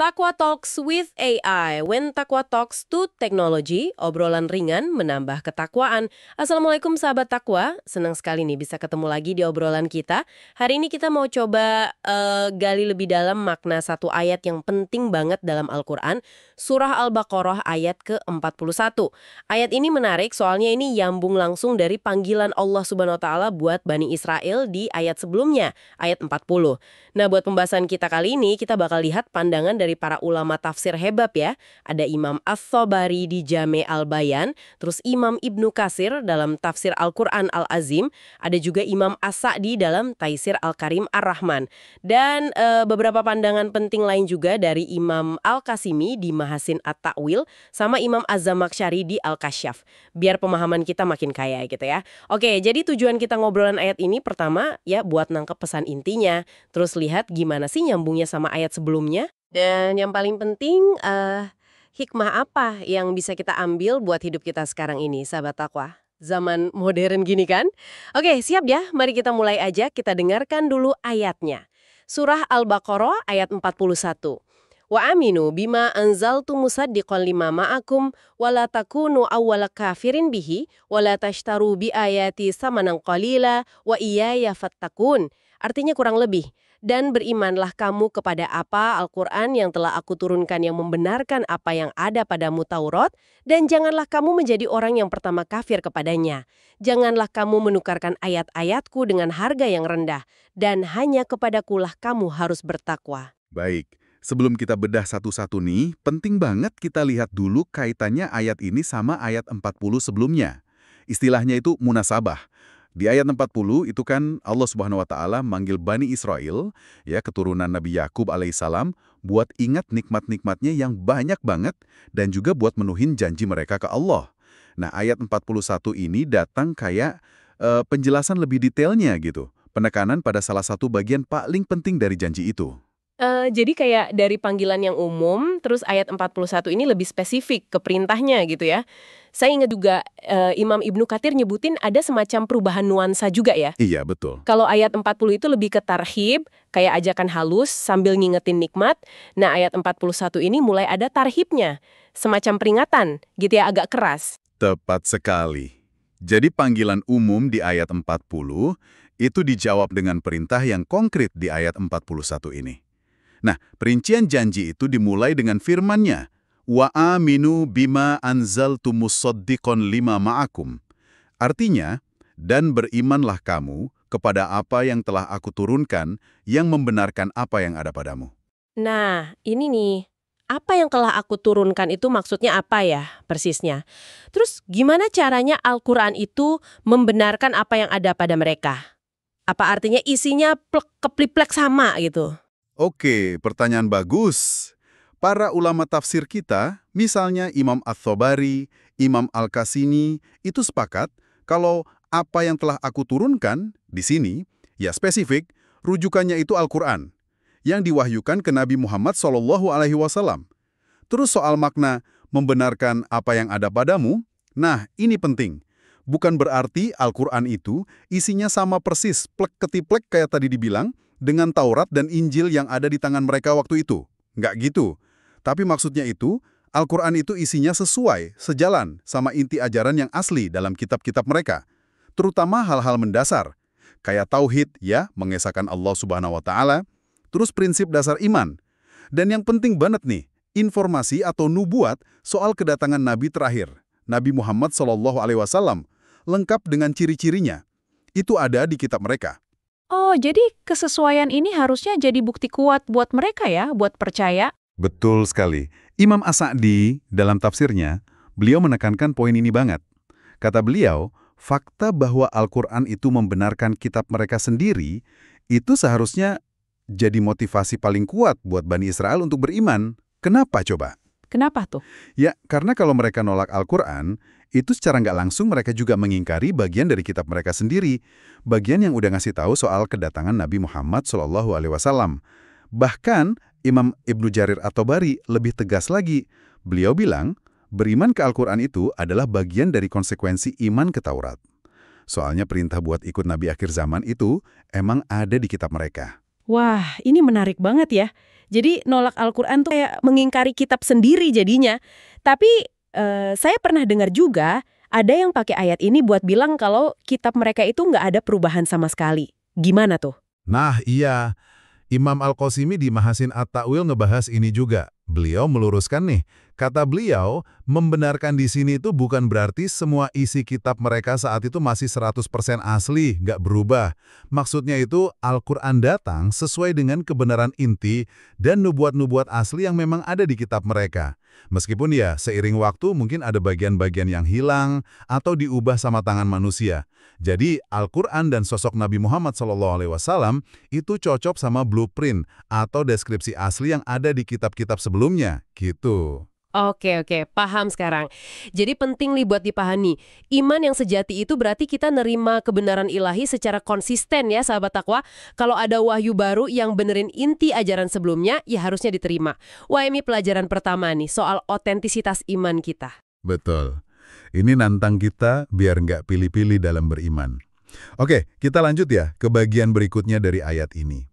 Takwa Talks with AI. When Takwa Talks to Technology, obrolan ringan menambah ketakwaan. Assalamualaikum sahabat Takwa, senang sekali nih bisa ketemu lagi di obrolan kita. Hari ini kita mau coba gali lebih dalam makna satu ayat yang penting banget dalam Al-Quran, Surah Al-Baqarah ayat ke-41. Ayat ini menarik soalnya ini nyambung langsung dari panggilan Allah Subhanahu wa Ta'ala buat Bani Israel di ayat sebelumnya, ayat 40. Nah, buat pembahasan kita kali ini, kita bakal lihat pandangan dari para ulama tafsir hebat ya. Ada Imam Ats-Tsabari di Jami' Al-Bayan, terus Imam Ibnu Katsir dalam tafsir Al-Quran Al-Azim, ada juga Imam As-Sa'di dalam Taisir Al-Karim Ar-Rahman. Dan beberapa pandangan penting lain juga dari Imam Al-Qasimi di Mahasin At-Ta'wil, sama Imam Az-Zamakhsyari di Al-Kasyaf. Biar pemahaman kita makin kaya gitu ya. Oke, jadi tujuan kita ngobrolan ayat ini pertama ya buat nangkep pesan intinya, terus lihat gimana sih nyambungnya sama ayat sebelumnya. Dan yang paling penting, hikmah apa yang bisa kita ambil buat hidup kita sekarang ini, sahabat Takwa? Zaman modern gini kan? Oke, siap ya? Mari kita mulai aja, kita dengarkan dulu ayatnya. Surah Al-Baqarah ayat 41. Wa aminu bima anzaltu musaddiqan lima ma'akum wa la takunu awwala kafirin bihi wa la tashtaru bi ayati samanan qalila wa iyaya fattakun. Artinya kurang lebih, dan berimanlah kamu kepada apa Al-Quran yang telah aku turunkan yang membenarkan apa yang ada padamu Taurat, dan janganlah kamu menjadi orang yang pertama kafir kepadanya. Janganlah kamu menukarkan ayat-ayatku dengan harga yang rendah, dan hanya kepadakulah kamu harus bertakwa. Baik, sebelum kita bedah satu-satu nih, penting banget kita lihat dulu kaitannya ayat ini sama ayat 40 sebelumnya. Istilahnya itu munasabah. Di ayat 40 itu kan Allah Subhanahu wa Ta'ala manggil Bani Israel, ya keturunan Nabi Yakub alaihissalam, buat ingat nikmat-nikmatnya yang banyak banget dan juga buat menuhin janji mereka ke Allah. Nah, ayat 41 ini datang kayak penjelasan lebih detailnya gitu. Penekanan pada salah satu bagian paling penting dari janji itu. Jadi kayak dari panggilan yang umum, terus ayat 41 ini lebih spesifik ke perintahnya gitu ya. Saya ingat juga Imam Ibnu Katsir nyebutin ada semacam perubahan nuansa juga ya. Iya, betul. Kalau ayat 40 itu lebih ke tarhib, kayak ajakan halus sambil ngingetin nikmat. Nah, ayat 41 ini mulai ada tarhibnya, semacam peringatan gitu ya, agak keras. Tepat sekali. Jadi panggilan umum di ayat 40 itu dijawab dengan perintah yang konkret di ayat 41 ini. Nah, perincian janji itu dimulai dengan firman-Nya, wa aminu bima anzaltu musaddiqan lima ma'akum. Artinya, dan berimanlah kamu kepada apa yang telah aku turunkan yang membenarkan apa yang ada padamu. Nah, ini nih, apa yang telah aku turunkan itu maksudnya apa ya persisnya? Terus gimana caranya Al-Quran itu membenarkan apa yang ada pada mereka? Apa artinya isinya kepliplek sama gitu? Oke, pertanyaan bagus. Para ulama tafsir kita, misalnya Imam Ats-Tsabari, Imam Al-Qasimi, itu sepakat kalau apa yang telah aku turunkan di sini, ya spesifik, rujukannya itu Al-Quran, yang diwahyukan ke Nabi Muhammad SAW. Terus soal makna membenarkan apa yang ada padamu, nah ini penting. Bukan berarti Al-Quran itu isinya sama persis, plek-ketiplek kayak tadi dibilang, dengan Taurat dan Injil yang ada di tangan mereka waktu itu. Nggak gitu. Tapi maksudnya itu, Al-Quran itu isinya sesuai, sejalan sama inti ajaran yang asli dalam kitab-kitab mereka. Terutama hal-hal mendasar, kayak tauhid ya, mengesahkan Allah Subhanahu wa Ta'ala, terus prinsip dasar iman. Dan yang penting banget nih, informasi atau nubuat soal kedatangan Nabi terakhir, Nabi Muhammad SAW, lengkap dengan ciri-cirinya. Itu ada di kitab mereka. Oh, jadi kesesuaian ini harusnya jadi bukti kuat buat mereka ya, buat percaya? Betul sekali. Imam As-Sa'di dalam tafsirnya, beliau menekankan poin ini banget. Kata beliau, fakta bahwa Al-Quran itu membenarkan kitab mereka sendiri, itu seharusnya jadi motivasi paling kuat buat Bani Israel untuk beriman. Kenapa coba? Kenapa tuh? Ya, karena kalau mereka nolak Al-Quran, itu secara nggak langsung mereka juga mengingkari bagian dari kitab mereka sendiri. Bagian yang udah ngasih tahu soal kedatangan Nabi Muhammad SAW. Bahkan, Imam Ibnu Jarir At-Tabari lebih tegas lagi. Beliau bilang, beriman ke Al-Quran itu adalah bagian dari konsekuensi iman ke Taurat. Soalnya perintah buat ikut Nabi akhir zaman itu emang ada di kitab mereka. Wah, ini menarik banget ya. Jadi nolak Al-Quran tuh kayak mengingkari kitab sendiri jadinya. Tapi saya pernah dengar juga ada yang pakai ayat ini buat bilang kalau kitab mereka itu nggak ada perubahan sama sekali. Gimana tuh? Nah, iya. Imam Al-Qasimi di Mahasin At-Ta'wil ngebahas ini juga. Beliau meluruskan nih, kata beliau, membenarkan di sini itu bukan berarti semua isi kitab mereka saat itu masih 100% asli, nggak berubah. Maksudnya itu Al-Quran datang sesuai dengan kebenaran inti dan nubuat-nubuat asli yang memang ada di kitab mereka. Meskipun ya, seiring waktu mungkin ada bagian-bagian yang hilang atau diubah sama tangan manusia. Jadi, Al-Quran dan sosok Nabi Muhammad SAW itu cocok sama blueprint atau deskripsi asli yang ada di kitab-kitab sebelumnya, gitu. Oke, paham sekarang. Jadi penting nih buat dipahami. Iman yang sejati itu berarti kita nerima kebenaran ilahi secara konsisten ya sahabat takwa. Kalau ada wahyu baru yang benerin inti ajaran sebelumnya, ya harusnya diterima. Wah, ini pelajaran pertama nih soal otentisitas iman kita. Betul. Ini nantang kita biar nggak pilih-pilih dalam beriman. Oke, kita lanjut ya ke bagian berikutnya dari ayat ini.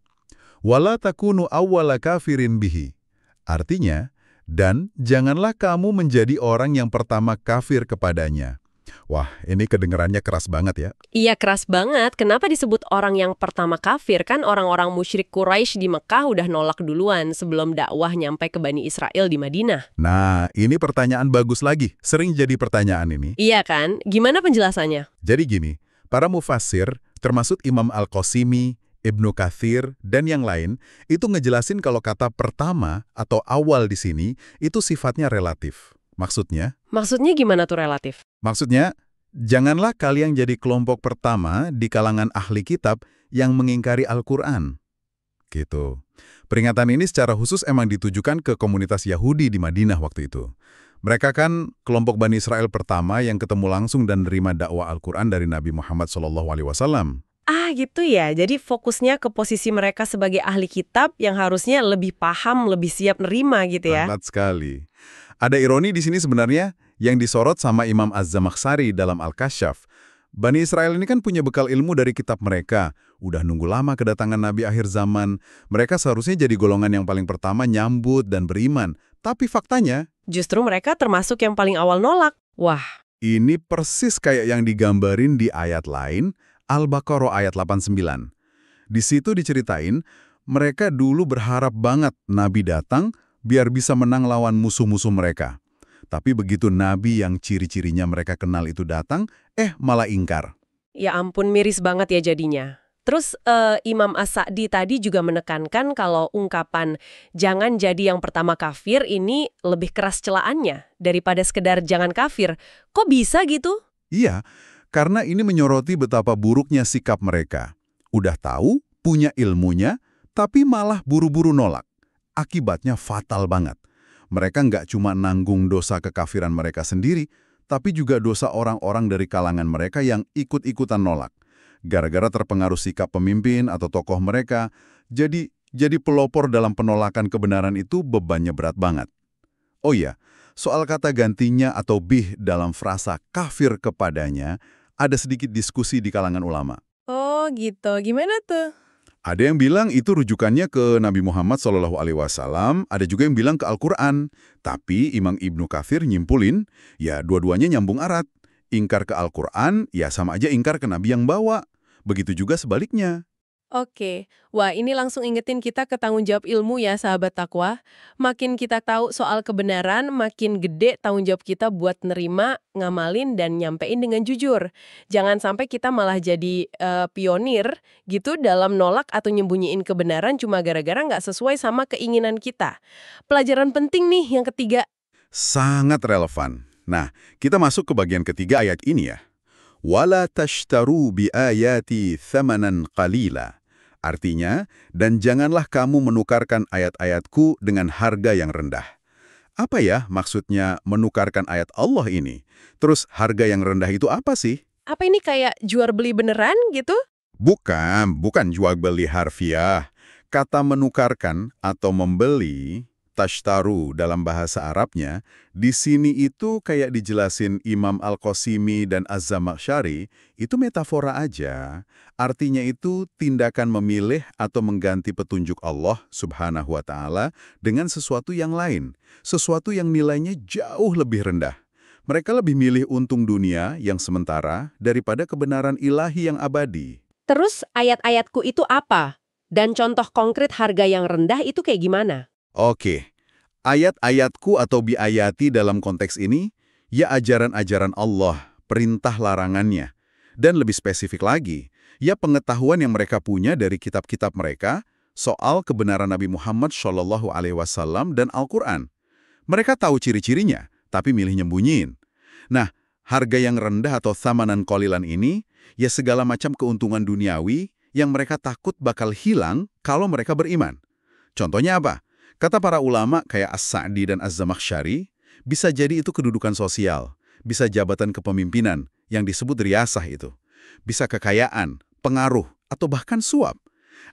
Wala takunu awwala kafirin bihi. Artinya, dan janganlah kamu menjadi orang yang pertama kafir kepadanya. Wah, ini kedengarannya keras banget ya. Iya, keras banget. Kenapa disebut orang yang pertama kafir? Kan orang-orang musyrik Quraisy di Mekah udah nolak duluan sebelum dakwah nyampe ke Bani Israel di Madinah. Nah, ini pertanyaan bagus lagi. Sering jadi pertanyaan ini. Iya kan? Gimana penjelasannya? Jadi gini, para mufassir, termasuk Imam Al-Qasimi, Ibnu Katsir, dan yang lain, itu ngejelasin kalau kata pertama atau awal di sini itu sifatnya relatif. Maksudnya Maksudnya gimana tuh relatif? Maksudnya, janganlah kalian jadi kelompok pertama di kalangan ahli kitab yang mengingkari Al-Quran. Gitu. Peringatan ini secara khusus emang ditujukan ke komunitas Yahudi di Madinah waktu itu. Mereka kan kelompok Bani Israel pertama yang ketemu langsung dan nerima dakwah Al-Quran dari Nabi Muhammad SAW. Ah gitu ya, jadi fokusnya ke posisi mereka sebagai ahli kitab yang harusnya lebih paham, lebih siap nerima gitu ya. Tepat sekali. Ada ironi di sini sebenarnya yang disorot sama Imam Az-Zamakhsyari dalam Al-Kasyaf. Bani Israel ini kan punya bekal ilmu dari kitab mereka. Udah nunggu lama kedatangan Nabi akhir zaman. Mereka seharusnya jadi golongan yang paling pertama nyambut dan beriman. Tapi faktanya, Justru mereka termasuk yang paling awal nolak. Wah, ini persis kayak yang digambarin di ayat lain, Al-Baqarah ayat 89. Di situ diceritain, mereka dulu berharap banget Nabi datang biar bisa menang lawan musuh-musuh mereka. Tapi begitu Nabi yang ciri-cirinya mereka kenal itu datang, malah ingkar. ya ampun miris banget ya jadinya. Terus Imam As-Sa'di tadi juga menekankan kalau ungkapan jangan jadi yang pertama kafir ini lebih keras celaannya daripada sekedar jangan kafir. Kok bisa gitu? Iya, karena ini menyoroti betapa buruknya sikap mereka. Udah tahu, punya ilmunya, tapi malah buru-buru nolak. Akibatnya fatal banget. Mereka nggak cuma nanggung dosa kekafiran mereka sendiri, tapi juga dosa orang-orang dari kalangan mereka yang ikut-ikutan nolak. Gara-gara terpengaruh sikap pemimpin atau tokoh mereka, jadi pelopor dalam penolakan kebenaran itu bebannya berat banget. Oh iya, soal kata gantinya atau bih dalam frasa kafir kepadanya, ada sedikit diskusi di kalangan ulama. Oh gitu, gimana tuh? Ada yang bilang itu rujukannya ke Nabi Muhammad SAW, ada juga yang bilang ke Al-Quran. Tapi Imam Ibnu Katsir nyimpulin, ya dua-duanya nyambung erat. Ingkar ke Al-Quran, ya sama aja ingkar ke Nabi yang bawa. Begitu juga sebaliknya. Oke, wah ini langsung ingetin kita ke tanggung jawab ilmu ya sahabat takwa. Makin kita tahu soal kebenaran, makin gede tanggung jawab kita buat nerima, ngamalin, dan nyampein dengan jujur. Jangan sampai kita malah jadi pionir gitu dalam nolak atau nyembunyiin kebenaran cuma gara-gara nggak sesuai sama keinginan kita. Pelajaran penting nih yang ketiga. Sangat relevan. Nah, kita masuk ke bagian ketiga ayat ini ya. Wala tashtaru bi ayati thamanan qalila. Artinya, dan janganlah kamu menukarkan ayat-ayatku dengan harga yang rendah. Apa ya maksudnya menukarkan ayat Allah ini? Terus harga yang rendah itu apa sih? Apa ini kayak jual beli beneran gitu? Bukan jual beli harfiah. Kata menukarkan atau membeli tashtaru dalam bahasa Arabnya, di sini itu kayak dijelasin Imam Al-Qasimi dan Az-Zamakhsyari, itu metafora aja. Artinya itu tindakan memilih atau mengganti petunjuk Allah Subhanahu wa Ta'ala dengan sesuatu yang lain, sesuatu yang nilainya jauh lebih rendah. Mereka lebih milih untung dunia yang sementara daripada kebenaran ilahi yang abadi. Terus ayat-ayatku itu apa? Dan contoh konkret harga yang rendah itu kayak gimana? Oke, ayat-ayatku atau biayati dalam konteks ini, ya ajaran-ajaran Allah, perintah larangannya. Dan lebih spesifik lagi, ya pengetahuan yang mereka punya dari kitab-kitab mereka soal kebenaran Nabi Muhammad SAW dan Al-Quran. Mereka tahu ciri-cirinya, tapi milih nyembunyiin. Nah, harga yang rendah atau thamanan qalilan ini, ya segala macam keuntungan duniawi yang mereka takut bakal hilang kalau mereka beriman. Contohnya apa? Kata para ulama kayak As-Sa'di dan Az-Zamakhsyari, bisa jadi itu kedudukan sosial, bisa jabatan kepemimpinan yang disebut riyasah itu, bisa kekayaan, pengaruh, atau bahkan suap.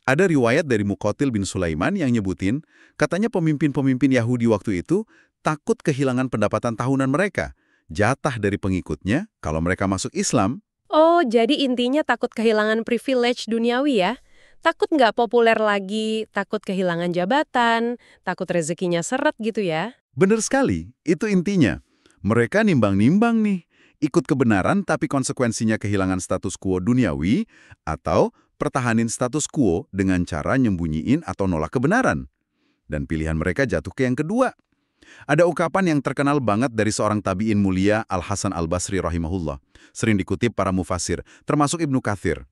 Ada riwayat dari Muqatil bin Sulaiman yang nyebutin, katanya pemimpin-pemimpin Yahudi waktu itu takut kehilangan pendapatan tahunan mereka, jatah dari pengikutnya kalau mereka masuk Islam. Oh, jadi intinya takut kehilangan privilege duniawi ya? Takut nggak populer lagi, takut kehilangan jabatan, takut rezekinya seret gitu ya? Bener sekali, itu intinya. Mereka nimbang-nimbang nih, ikut kebenaran tapi konsekuensinya kehilangan status quo duniawi, atau pertahanin status quo dengan cara nyembunyiin atau nolak kebenaran. Dan pilihan mereka jatuh ke yang kedua. Ada ungkapan yang terkenal banget dari seorang tabi'in mulia Al-Hasan Al-Basri rahimahullah. Sering dikutip para mufasir, termasuk Ibnu Katsir.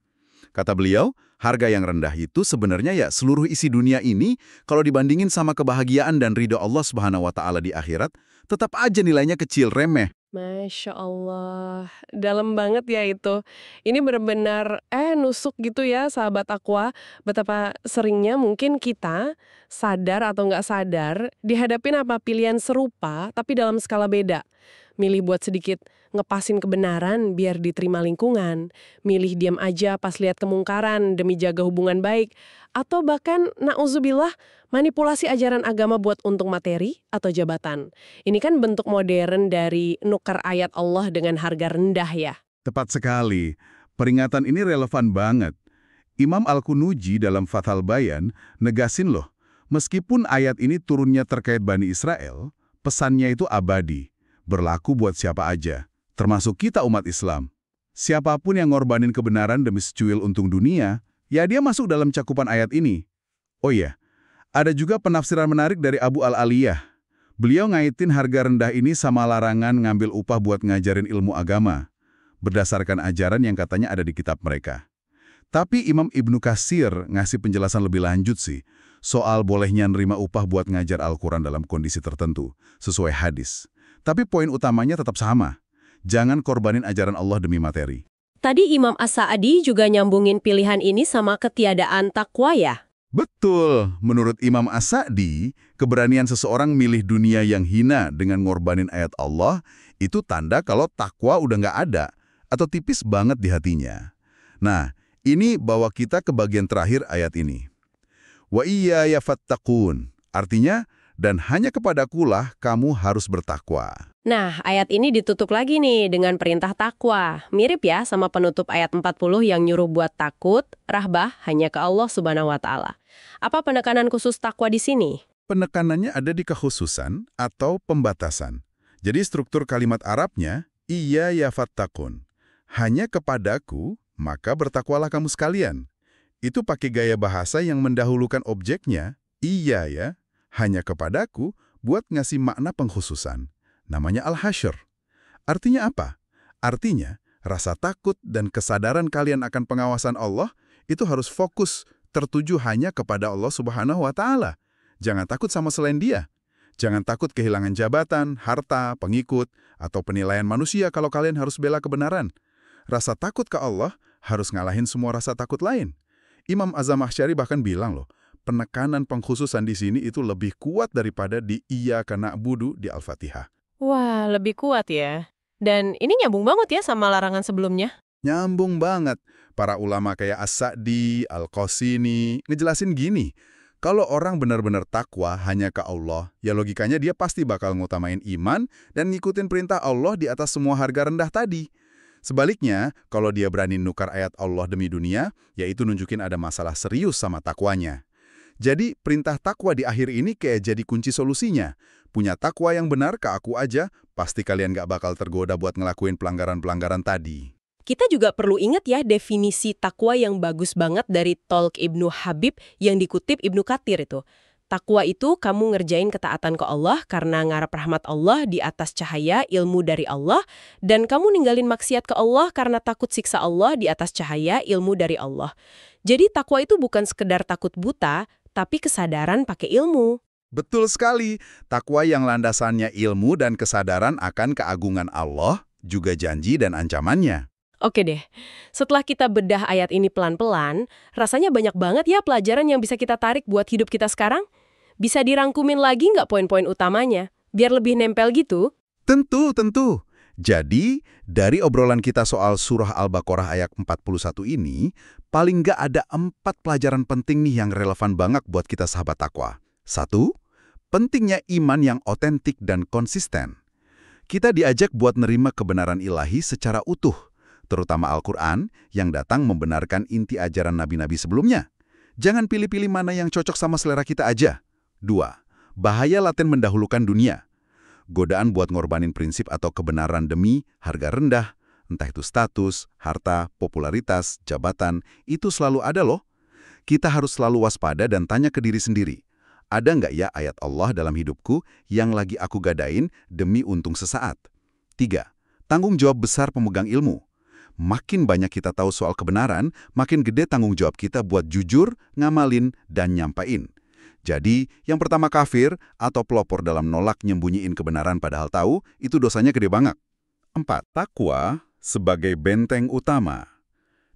Kata beliau, harga yang rendah itu sebenarnya ya seluruh isi dunia ini kalau dibandingin sama kebahagiaan dan ridho Allah Subhanahu wa Ta'ala di akhirat, tetap aja nilainya kecil, remeh. Masya Allah, dalam banget ya itu. Ini benar-benar nusuk gitu ya sahabat Aqwa, betapa seringnya mungkin kita sadar atau nggak sadar dihadapin apa pilihan serupa tapi dalam skala beda. Milih buat sedikit ngepasin kebenaran biar diterima lingkungan, milih diam aja pas lihat kemungkaran demi jaga hubungan baik, atau bahkan na'udzubillah manipulasi ajaran agama buat untung materi atau jabatan. Ini kan bentuk modern dari nukar ayat Allah dengan harga rendah ya. Tepat sekali. Peringatan ini relevan banget. Imam Al-Qunuji dalam Fathul Bayan negasin loh, meskipun ayat ini turunnya terkait Bani Israel, pesannya itu abadi, berlaku buat siapa aja, termasuk kita umat Islam. Siapapun yang ngorbanin kebenaran demi secuil untung dunia, ya dia masuk dalam cakupan ayat ini. Oh iya, ada juga penafsiran menarik dari Abu Al-Aliyah. Beliau ngaitin harga rendah ini sama larangan ngambil upah buat ngajarin ilmu agama, berdasarkan ajaran yang katanya ada di kitab mereka. Tapi Imam Ibnu Katsir ngasih penjelasan lebih lanjut sih, soal bolehnya nerima upah buat ngajar Al-Quran dalam kondisi tertentu, sesuai hadis. Tapi poin utamanya tetap sama, jangan korbanin ajaran Allah demi materi. Tadi Imam As-Sa'di juga nyambungin pilihan ini sama ketiadaan takwa ya? Betul, menurut Imam As-Sa'di, keberanian seseorang milih dunia yang hina dengan ngorbanin ayat Allah, itu tanda kalau takwa udah nggak ada, atau tipis banget di hatinya. Nah, ini bawa kita ke bagian terakhir ayat ini. Wa iyaya fattaqun, artinya, dan hanya kepadakulah kamu harus bertakwa. Nah, ayat ini ditutup lagi nih dengan perintah takwa. Mirip ya sama penutup ayat 40 yang nyuruh buat takut, rahbah hanya ke Allah Subhanahu wa Ta'ala. Apa penekanan khusus takwa di sini? Penekanannya ada di kekhususan atau pembatasan. Jadi struktur kalimat Arabnya, iyaya fattaqun, hanya kepadaku, maka bertakwalah kamu sekalian. Itu pakai gaya bahasa yang mendahulukan objeknya, iya ya, hanya kepadaku, buat ngasih makna pengkhususan. Namanya Al-Hasyr. Artinya apa? Artinya, rasa takut dan kesadaran kalian akan pengawasan Allah itu harus fokus, tertuju hanya kepada Allah Subhanahu wa Ta'ala. Jangan takut sama selain Dia. Jangan takut kehilangan jabatan, harta, pengikut, atau penilaian manusia kalau kalian harus bela kebenaran. Rasa takut ke Allah harus ngalahin semua rasa takut lain. Imam Az-Zamakhsyari bahkan bilang loh, penekanan pengkhususan di sini itu lebih kuat daripada di Iyyaka na'budu di Al-Fatihah. Wah, lebih kuat ya. Dan ini nyambung banget ya sama larangan sebelumnya. Nyambung banget. Para ulama kayak As-Sa'di, Al-Qasimi ngejelasin gini, Kalau orang benar-benar takwa hanya ke Allah, ya logikanya dia pasti bakal ngutamain iman dan ngikutin perintah Allah di atas semua harga rendah tadi. Sebaliknya, kalau dia berani nukar ayat Allah demi dunia, ya itu nunjukin ada masalah serius sama takwanya. Jadi, perintah takwa di akhir ini kayak jadi kunci solusinya. Punya takwa yang benar ke aku aja, pasti kalian gak bakal tergoda buat ngelakuin pelanggaran-pelanggaran tadi. Kita juga perlu ingat ya definisi takwa yang bagus banget dari Tolk Ibnu Habib yang dikutip Ibnu Katsir itu. Takwa itu kamu ngerjain ketaatan ke Allah karena ngarep rahmat Allah di atas cahaya ilmu dari Allah, dan kamu ninggalin maksiat ke Allah karena takut siksa Allah di atas cahaya ilmu dari Allah. Jadi takwa itu bukan sekedar takut buta, tapi kesadaran pakai ilmu. Betul sekali, takwa yang landasannya ilmu dan kesadaran akan keagungan Allah, juga janji dan ancamannya. Oke deh, setelah kita bedah ayat ini pelan-pelan, rasanya banyak banget ya pelajaran yang bisa kita tarik buat hidup kita sekarang. Bisa dirangkumin lagi nggak poin-poin utamanya, biar lebih nempel gitu? Tentu. Jadi, dari obrolan kita soal surah Al-Baqarah ayat 41 ini, paling nggak ada 4 pelajaran penting nih yang relevan banget buat kita sahabat takwa. 1. Pentingnya iman yang otentik dan konsisten. Kita diajak buat nerima kebenaran ilahi secara utuh, terutama Al-Quran yang datang membenarkan inti ajaran nabi-nabi sebelumnya. Jangan pilih-pilih mana yang cocok sama selera kita aja. 2. Bahaya laten mendahulukan dunia. Godaan buat ngorbanin prinsip atau kebenaran demi harga rendah, entah itu status, harta, popularitas, jabatan, itu selalu ada loh. Kita harus selalu waspada dan tanya ke diri sendiri. Ada nggak ya ayat Allah dalam hidupku yang lagi aku gadain demi untung sesaat? 3. Tanggung jawab besar pemegang ilmu. Makin banyak kita tahu soal kebenaran, makin gede tanggung jawab kita buat jujur, ngamalin, dan nyampain. Jadi, yang pertama kafir atau pelopor dalam nolak nyembunyiin kebenaran padahal tahu, itu dosanya gede banget. 4. Takwa sebagai benteng utama.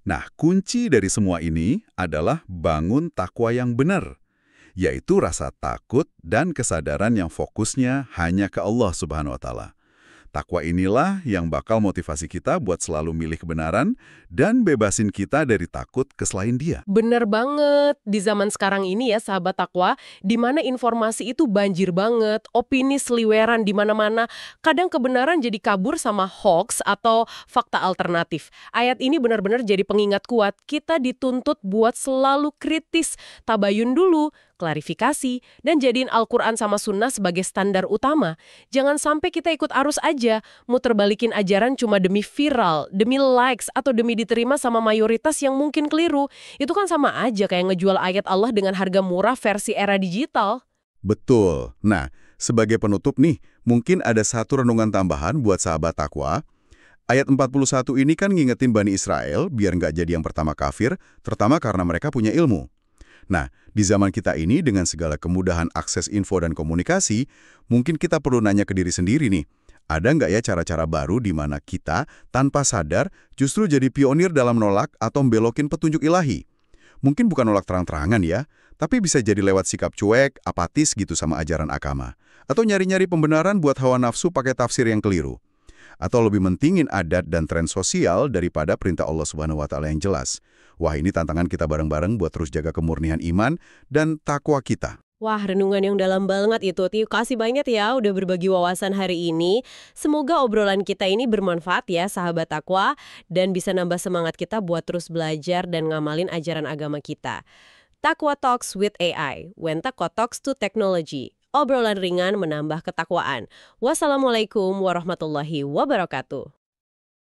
Nah, kunci dari semua ini adalah bangun takwa yang benar, yaitu rasa takut dan kesadaran yang fokusnya hanya ke Allah Subhanahu wa Ta'ala. Takwa inilah yang bakal motivasi kita buat selalu milih kebenaran dan bebasin kita dari takut ke selain Dia. Bener banget, di zaman sekarang ini ya sahabat takwa, di mana informasi itu banjir banget, opini seliweran di mana-mana, kadang kebenaran jadi kabur sama hoax atau fakta alternatif. Ayat ini benar-benar jadi pengingat kuat, kita dituntut buat selalu kritis, tabayun dulu, klarifikasi, dan jadiin Al-Quran sama Sunnah sebagai standar utama. Jangan sampai kita ikut arus aja, muter balikin ajaran cuma demi viral, demi likes, atau demi diterima sama mayoritas yang mungkin keliru. Itu kan sama aja kayak ngejual ayat Allah dengan harga murah versi era digital. Betul. Nah, sebagai penutup nih, mungkin ada satu renungan tambahan buat sahabat takwa. Ayat 41 ini kan ngingetin Bani Israel biar nggak jadi yang pertama kafir, terutama karena mereka punya ilmu. Nah, di zaman kita ini dengan segala kemudahan akses info dan komunikasi, mungkin kita perlu nanya ke diri sendiri nih, ada nggak ya cara-cara baru di mana kita, tanpa sadar, justru jadi pionir dalam nolak atau membelokin petunjuk ilahi? Mungkin bukan nolak terang-terangan ya, tapi bisa jadi lewat sikap cuek, apatis gitu sama ajaran agama. Atau nyari-nyari pembenaran buat hawa nafsu pakai tafsir yang keliru. Atau lebih mentingin adat dan tren sosial daripada perintah Allah Subhanahu wa Ta'ala yang jelas. Wah, ini tantangan kita bareng-bareng buat terus jaga kemurnian iman dan takwa kita. Wah, renungan yang dalam banget itu. Terima kasih banyak ya udah berbagi wawasan hari ini. Semoga obrolan kita ini bermanfaat ya sahabat takwa dan bisa nambah semangat kita buat terus belajar dan ngamalin ajaran agama kita. Takwa Talks with AI, when Takwa Talks to Technology. Obrolan ringan menambah ketakwaan. Wassalamualaikum warahmatullahi wabarakatuh.